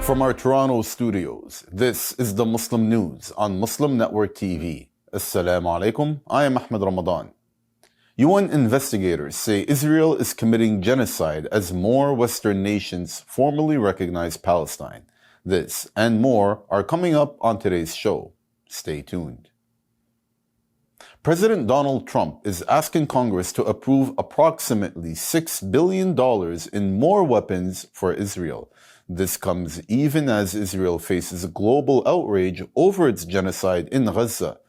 From our Toronto studios, this is the Muslim News on Muslim Network TV. Assalamu alaikum, I am Ahmed Ramadan. UN investigators say Israel is committing genocide as more Western nations formally recognize Palestine. This and more are coming up on today's show. Stay tuned. President Donald Trump is asking Congress to approve approximately $6 billion in more weapons for Israel. This comes even as Israel faces global outrage over its genocide in Gaza.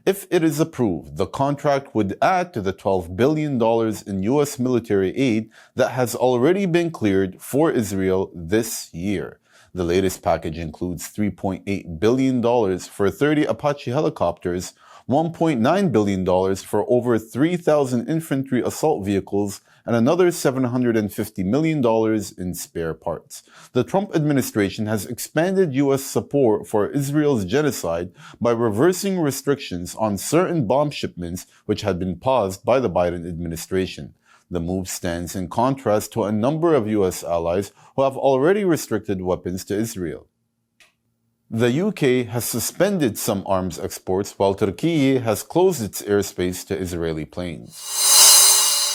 If it is approved, the contract would add to the $12 billion in U.S. military aid that has already been cleared for Israel this year. The latest package includes $3.8 billion for 30 Apache helicopters, $1.9 billion for over 3,000 infantry assault vehicles, and another $750 million in spare parts. The Trump administration has expanded U.S. support for Israel's genocide by reversing restrictions on certain bomb shipments which had been paused by the Biden administration. The move stands in contrast to a number of U.S. allies who have already restricted weapons to Israel. The UK has suspended some arms exports while Turkey has closed its airspace to Israeli planes.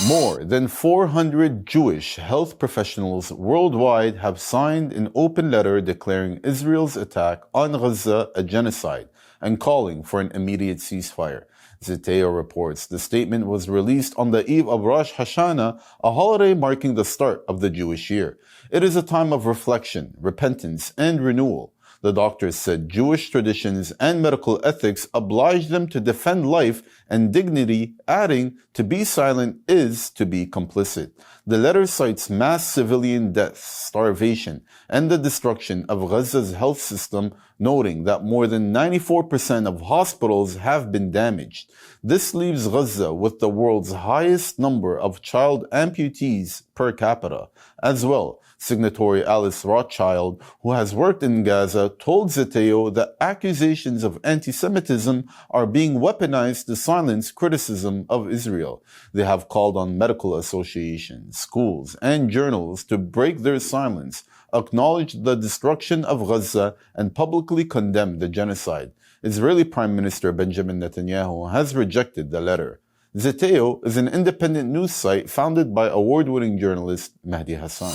More than 400 Jewish health professionals worldwide have signed an open letter declaring Israel's attack on Gaza a genocide and calling for an immediate ceasefire. Zeteo reports the statement was released on the eve of Rosh Hashanah, a holiday marking the start of the Jewish year. It is a time of reflection, repentance, and renewal. The doctors said Jewish traditions and medical ethics oblige them to defend life and dignity, adding, to be silent is to be complicit. The letter cites mass civilian deaths, starvation, and the destruction of Gaza's health system, noting that more than 94% of hospitals have been damaged. This leaves Gaza with the world's highest number of child amputees per capita. As well, signatory Alice Rothschild, who has worked in Gaza, told Zeteo that accusations of anti-Semitism are being weaponized to silence criticism of Israel. They have called on medical associations, schools, and journals to break their silence, acknowledge the destruction of Gaza, and publicly condemn the genocide. Israeli Prime Minister Benjamin Netanyahu has rejected the letter. Zeteo is an independent news site founded by award-winning journalist Mehdi Hassan.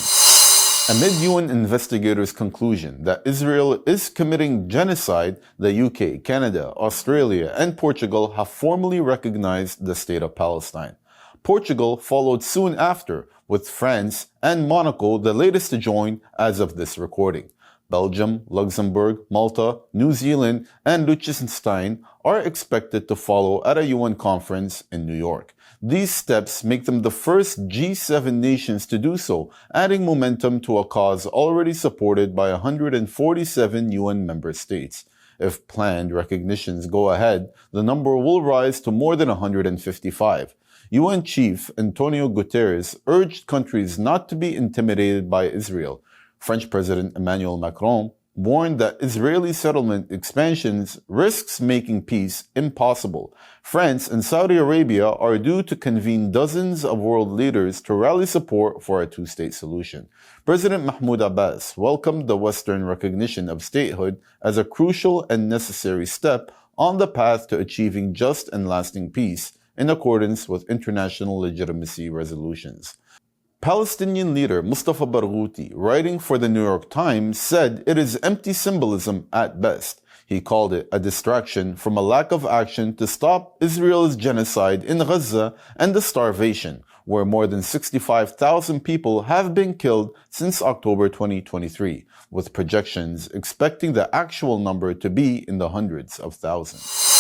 Amid UN investigators' conclusion that Israel is committing genocide, the UK, Canada, Australia, and Portugal have formally recognized the state of Palestine. Portugal followed soon after, with France and Monaco the latest to join as of this recording. Belgium, Luxembourg, Malta, New Zealand, and Liechtenstein are expected to follow at a UN conference in New York. These steps make them the first G7 nations to do so, adding momentum to a cause already supported by 147 UN member states. If planned recognitions go ahead, the number will rise to more than 155. UN Chief Antonio Guterres urged countries not to be intimidated by Israel. French President Emmanuel Macron warned that Israeli settlement expansions risks making peace impossible. France and Saudi Arabia are due to convene dozens of world leaders to rally support for a two-state solution. President Mahmoud Abbas welcomed the Western recognition of statehood as a crucial and necessary step on the path to achieving just and lasting peace in accordance with international legitimacy resolutions. Palestinian leader Mustafa Barghouti, writing for the New York Times, said it is empty symbolism at best. He called it a distraction from a lack of action to stop Israel's genocide in Gaza and the starvation, where more than 65,000 people have been killed since October 2023, with projections expecting the actual number to be in the hundreds of thousands.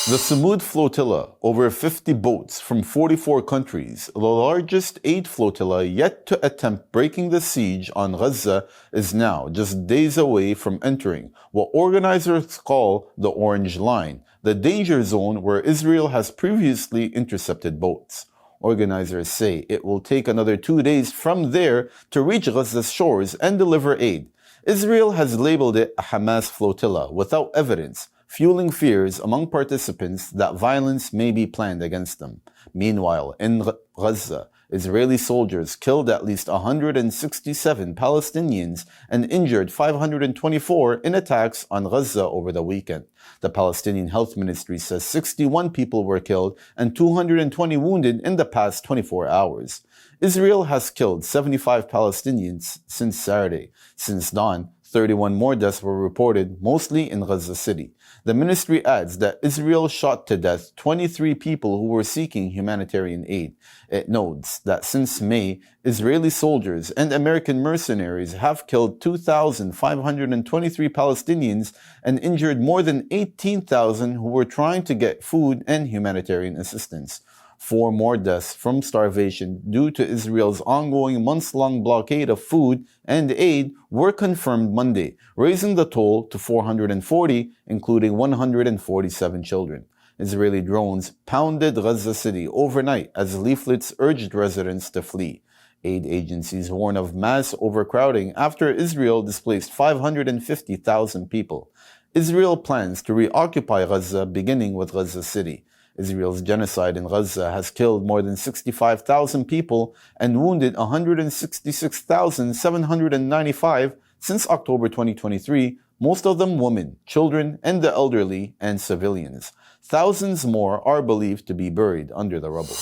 The Samud flotilla, over 50 boats from 44 countries, the largest aid flotilla yet to attempt breaking the siege on Gaza, is now just days away from entering what organizers call the Orange Line, the danger zone where Israel has previously intercepted boats. Organizers say it will take another 2 days from there to reach Gaza's shores and deliver aid. Israel has labeled it a Hamas flotilla without evidence, fueling fears among participants that violence may be planned against them. Meanwhile, in Gaza, Israeli soldiers killed at least 167 Palestinians and injured 524 in attacks on Gaza over the weekend. The Palestinian Health Ministry says 61 people were killed and 220 wounded in the past 24 hours. Israel has killed 75 Palestinians since Saturday. Since dawn, 31 more deaths were reported, mostly in Gaza City. The ministry adds that Israel shot to death 23 people who were seeking humanitarian aid. It notes that since May, Israeli soldiers and American mercenaries have killed 2,523 Palestinians and injured more than 18,000 who were trying to get food and humanitarian assistance. 4 more deaths from starvation due to Israel's ongoing months-long blockade of food and aid were confirmed Monday, raising the toll to 440, including 147 children. Israeli drones pounded Gaza City overnight as leaflets urged residents to flee. Aid agencies warn of mass overcrowding after Israel displaced 550,000 people. Israel plans to reoccupy Gaza beginning with Gaza City. Israel's genocide in Gaza has killed more than 65,000 people and wounded 166,795 since October 2023, most of them women, children, and the elderly and civilians. Thousands more are believed to be buried under the rubble.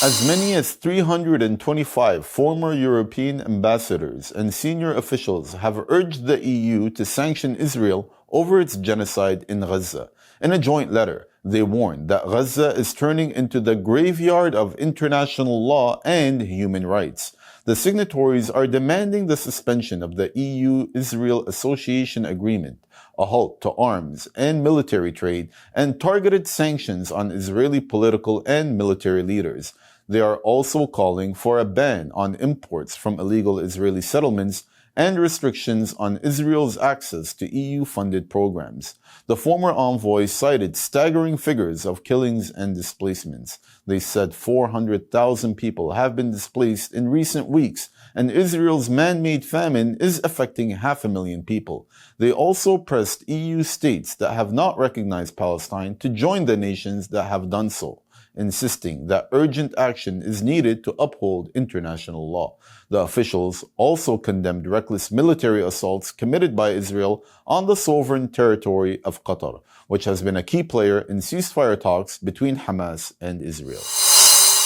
As many as 325 former European ambassadors and senior officials have urged the EU to sanction Israel over its genocide in Gaza. In a joint letter, they warned that Gaza is turning into the graveyard of international law and human rights. The signatories are demanding the suspension of the EU-Israel Association Agreement, a halt to arms and military trade, and targeted sanctions on Israeli political and military leaders. They are also calling for a ban on imports from illegal Israeli settlements and restrictions on Israel's access to EU-funded programs. The former envoys cited staggering figures of killings and displacements. They said 400,000 people have been displaced in recent weeks, and Israel's man-made famine is affecting 500,000 people. They also pressed EU states that have not recognized Palestine to join the nations that have done so, insisting that urgent action is needed to uphold international law. The officials also condemned reckless military assaults committed by Israel on the sovereign territory of Qatar, which has been a key player in ceasefire talks between Hamas and Israel.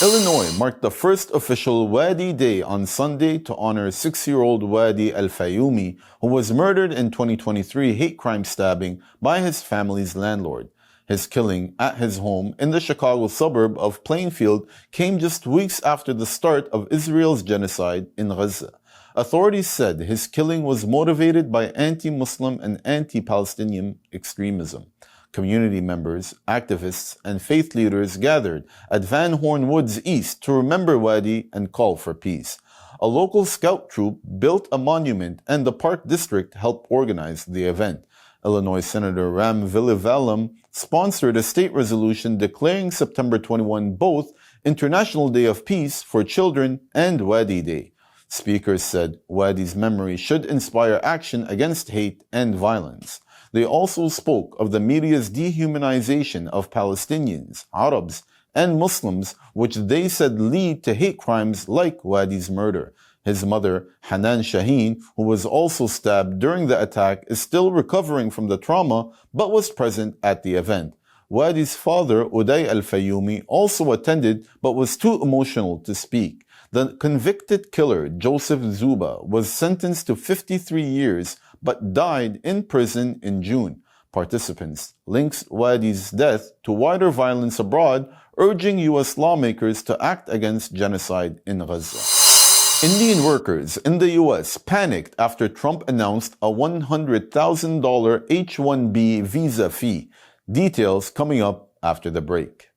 Illinois marked the first official Wadee Day on Sunday to honor 6-year-old Wadee al-Fayoumi, who was murdered in 2023 hate crime stabbing by his family's landlord. His killing at his home in the Chicago suburb of Plainfield came just weeks after the start of Israel's genocide in Gaza. Authorities said his killing was motivated by anti-Muslim and anti-Palestinian extremism. Community members, activists, and faith leaders gathered at Van Horn Woods East to remember Wadee and call for peace. A local scout troop built a monument and the Park District helped organize the event. Illinois Senator Ram Vilivalam sponsored a state resolution declaring September 21 both International Day of Peace for Children and Wadee Day. Speakers said Wadee's memory should inspire action against hate and violence. They also spoke of the media's dehumanization of Palestinians, Arabs, and Muslims, which they said lead to hate crimes like Wadee's murder. His mother, Hanan Shaheen, who was also stabbed during the attack, is still recovering from the trauma but was present at the event. Wadee's father, Wadee al-Fayoumi, also attended but was too emotional to speak. The convicted killer, Joseph Zuba, was sentenced to 53 years but died in prison in June. Participants linked Wadee's death to wider violence abroad, urging U.S. lawmakers to act against genocide in Gaza. Indian workers in the U.S. panicked after Trump announced a $100,000 H-1B visa fee. Details coming up after the break.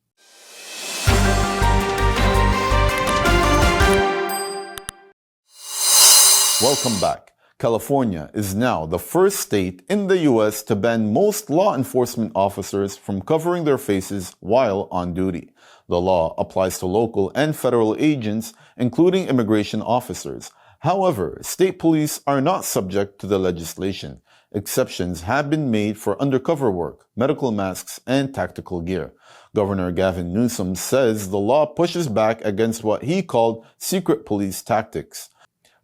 Welcome back. California is now the first state in the U.S. to ban most law enforcement officers from covering their faces while on duty. The law applies to local and federal agents, including immigration officers. However, state police are not subject to the legislation. Exceptions have been made for undercover work, medical masks, and tactical gear. Governor Gavin Newsom says the law pushes back against what he called secret police tactics.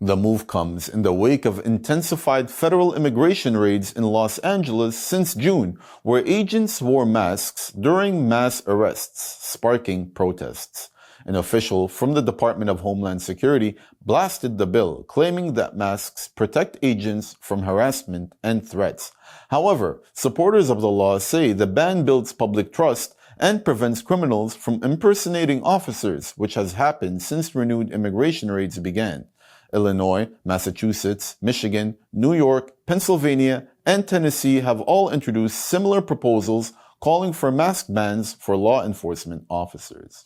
The move comes in the wake of intensified federal immigration raids in Los Angeles since June, where agents wore masks during mass arrests, sparking protests. An official from the Department of Homeland Security blasted the bill, claiming that masks protect agents from harassment and threats. However, supporters of the law say the ban builds public trust and prevents criminals from impersonating officers, which has happened since renewed immigration raids began. Illinois, Massachusetts, Michigan, New York, Pennsylvania, and Tennessee have all introduced similar proposals calling for mask bans for law enforcement officers.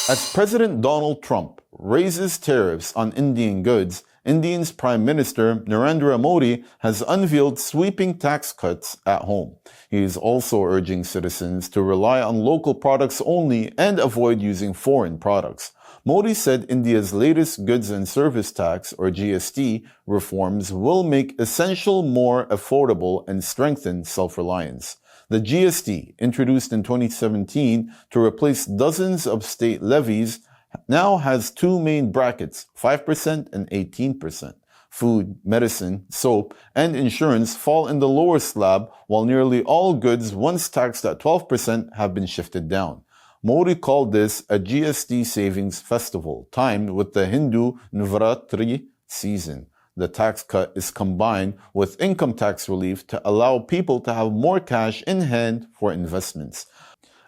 As President Donald Trump raises tariffs on Indian goods, India's Prime Minister Narendra Modi has unveiled sweeping tax cuts at home. He is also urging citizens to rely on local products only and avoid using foreign products. Modi said India's latest goods and service tax, or GST, reforms will make essential more affordable and strengthen self-reliance. The GST, introduced in 2017 to replace dozens of state levies, now has two main brackets, 5% and 18%. Food, medicine, soap, and insurance fall in the lower slab, while nearly all goods once taxed at 12% have been shifted down. Modi called this a GST savings festival, timed with the Hindu Navratri season. The tax cut is combined with income tax relief to allow people to have more cash in hand for investments.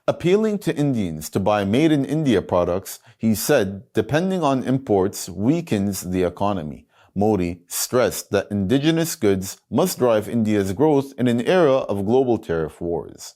Appealing to Indians to buy made-in-India products, he said depending on imports weakens the economy. Modi stressed that indigenous goods must drive India's growth in an era of global tariff wars.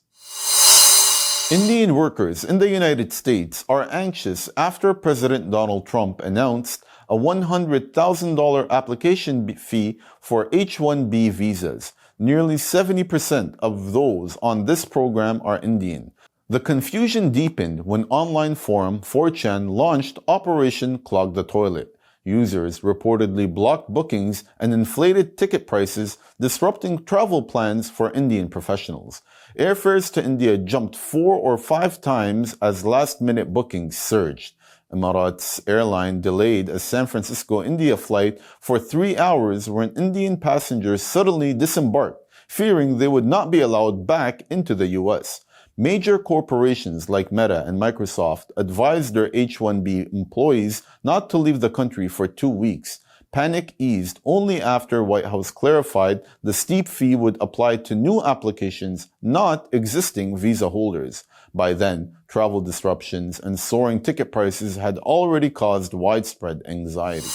Indian workers in the United States are anxious after President Donald Trump announced a $100,000 application fee for H-1B visas. Nearly 70% of those on this program are Indian. The confusion deepened when online forum 4chan launched Operation Clog the Toilet. Users reportedly blocked bookings and inflated ticket prices, disrupting travel plans for Indian professionals. Airfares to India jumped 4 or 5 times as last-minute bookings surged. Emirates airline delayed a San Francisco-India flight for 3 hours when Indian passengers suddenly disembarked, fearing they would not be allowed back into the U.S. Major corporations like Meta and Microsoft advised their H-1B employees not to leave the country for 2 weeks. Panic eased only after White House clarified the steep fee would apply to new applications, not existing visa holders. By then, travel disruptions and soaring ticket prices had already caused widespread anxiety.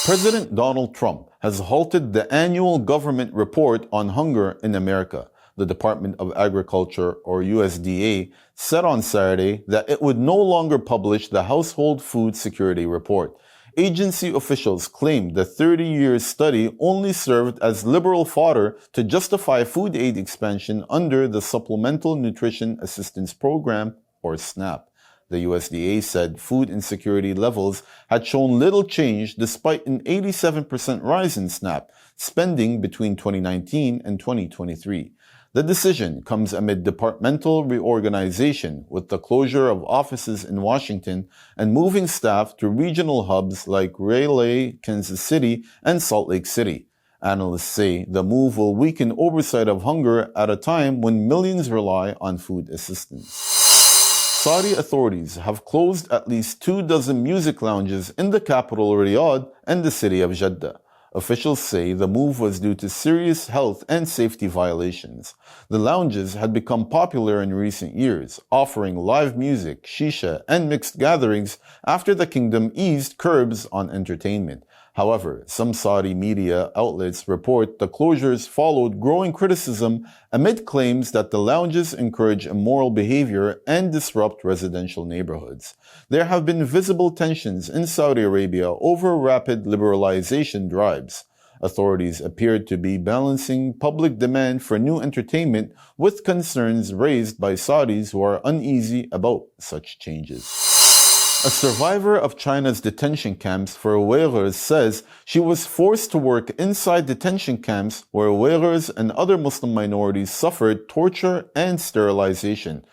President Donald Trump has halted the annual government report on hunger in America. The Department of Agriculture, or USDA, said on Saturday that it would no longer publish the Household Food Security Report. Agency officials claimed the 30-year study only served as liberal fodder to justify food aid expansion under the Supplemental Nutrition Assistance Program, or SNAP. The USDA said food insecurity levels had shown little change despite an 87% rise in SNAP spending between 2019 and 2023. The decision comes amid departmental reorganization with the closure of offices in Washington and moving staff to regional hubs like Raleigh, Kansas City, and Salt Lake City. Analysts say the move will weaken oversight of hunger at a time when millions rely on food assistance. Saudi authorities have closed at least 24 music lounges in the capital Riyadh and the city of Jeddah. Officials say the move was due to serious health and safety violations. The lounges had become popular in recent years, offering live music, shisha, and mixed gatherings after the kingdom eased curbs on entertainment. However, some Saudi media outlets report the closures followed growing criticism amid claims that the lounges encourage immoral behavior and disrupt residential neighborhoods. There have been visible tensions in Saudi Arabia over rapid liberalization drives. Authorities appeared to be balancing public demand for new entertainment with concerns raised by Saudis who are uneasy about such changes. A survivor of China's detention camps for Uyghurs says she was forced to work inside detention camps where Uyghurs and other Muslim minorities suffered torture and sterilization.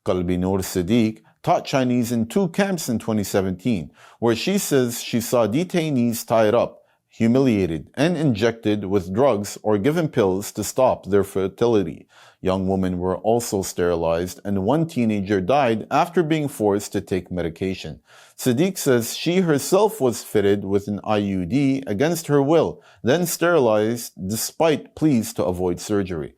Qalbi Noor Siddiq taught Chinese in 2 camps in 2017, where she says she saw detainees tied up, humiliated, and injected with drugs or given pills to stop their fertility. Young women were also sterilized, and 1 teenager died after being forced to take medication. Siddiq says she herself was fitted with an IUD against her will, then sterilized despite pleas to avoid surgery.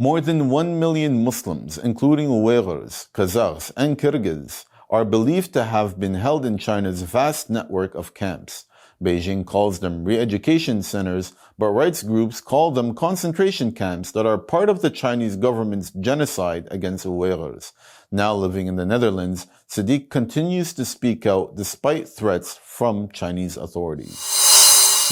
More than 1 million Muslims, including Uyghurs, Kazakhs, and Kyrgyz, are believed to have been held in China's vast network of camps. Beijing calls them re-education centers, but rights groups call them concentration camps that are part of the Chinese government's genocide against Uyghurs. Now living in the Netherlands, Siddiq continues to speak out despite threats from Chinese authorities.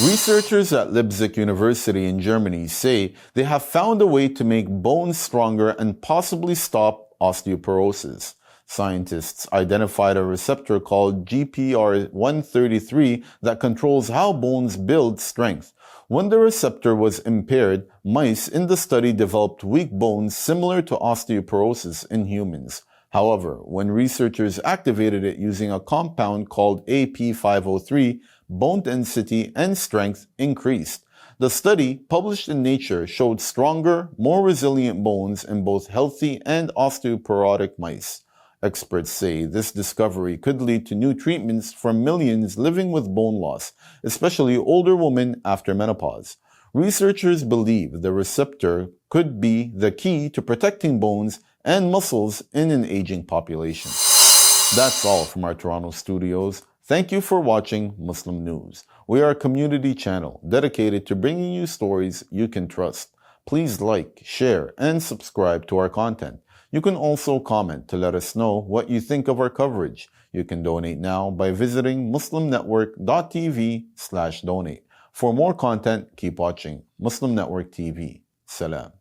Researchers at Leipzig University in Germany say they have found a way to make bones stronger and possibly stop osteoporosis. Scientists identified a receptor called GPR133 that controls how bones build strength. When the receptor was impaired, mice in the study developed weak bones similar to osteoporosis in humans. However, when researchers activated it using a compound called AP503, bone density and strength increased. The study, published in Nature, showed stronger, more resilient bones in both healthy and osteoporotic mice. Experts say this discovery could lead to new treatments for millions living with bone loss, especially older women after menopause. Researchers believe the receptor could be the key to protecting bones and muscles in an aging population. That's all from our Toronto studios. Thank you for watching Muslim News. We are a community channel dedicated to bringing you stories you can trust. Please like, share, and subscribe to our content. You can also comment to let us know what you think of our coverage. You can donate now by visiting muslimnetwork.tv/donate. For more content, keep watching Muslim Network TV. Salam.